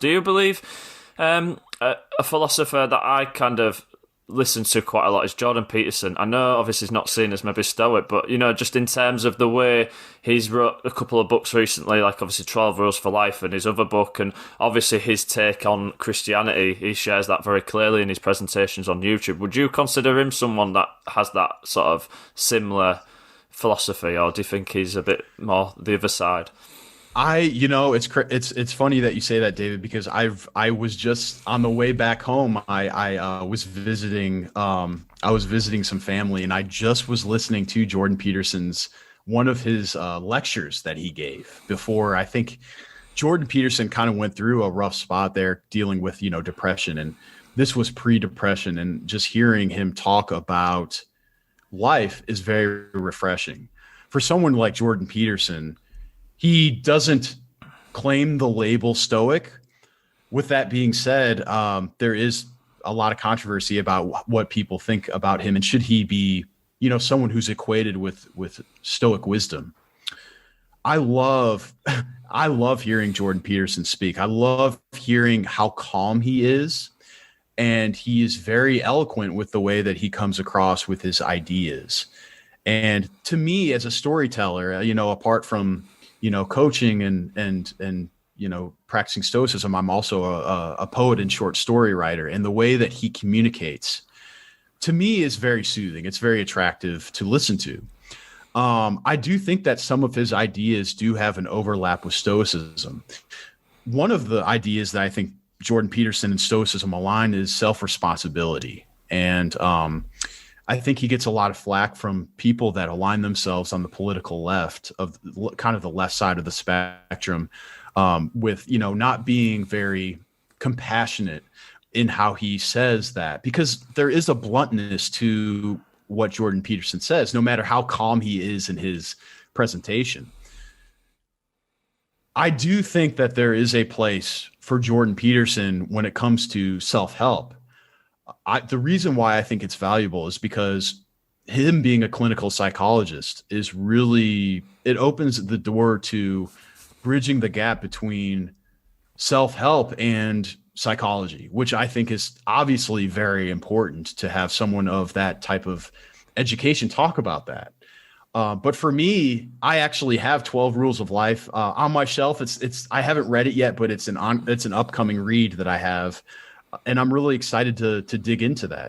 Do you believe a philosopher that I kind of listen to quite a lot is Jordan Peterson? I know obviously he's not seen as maybe Stoic, but just in terms of the way he's wrote a couple of books recently, like obviously 12 Rules for Life and his other book, and obviously his take on Christianity, he shares that very clearly in his presentations on YouTube. Would you consider him someone that has that sort of similar philosophy, or do you think he's a bit more the other side? It's funny that you say that, David, because I was just on the way back home. I was visiting some family, and I just was listening to Jordan Peterson's one of his lectures that he gave before. I think Jordan Peterson kind of went through a rough spot there dealing with depression, and this was pre-depression, and just hearing him talk about life is very refreshing for someone like Jordan Peterson. He doesn't claim the label Stoic. With that being said, there is a lot of controversy about what people think about him, and should he be, someone who's equated with Stoic wisdom. I love, I love hearing Jordan Peterson speak. I love hearing how calm he is, and he is very eloquent with the way that he comes across with his ideas. And to me, as a storyteller, apart from coaching and practicing stoicism, I'm also a poet and short story writer. And the way that he communicates to me is very soothing. It's very attractive to listen to. I do think that some of his ideas do have an overlap with stoicism. One of the ideas that I think Jordan Peterson and stoicism align is self-responsibility. And I think he gets a lot of flack from people that align themselves on the political left of kind of the left side of the spectrum, with, not being very compassionate in how he says that, because there is a bluntness to what Jordan Peterson says, no matter how calm he is in his presentation. I do think that there is a place for Jordan Peterson when it comes to self-help. The reason why I think it's valuable is because him being a clinical psychologist is really, it opens the door to bridging the gap between self-help and psychology, which I think is obviously very important to have someone of that type of education talk about that. But for me, I actually have 12 Rules of Life on my shelf. I haven't read it yet, but it's an upcoming read that I have. And I'm really excited to dig into that.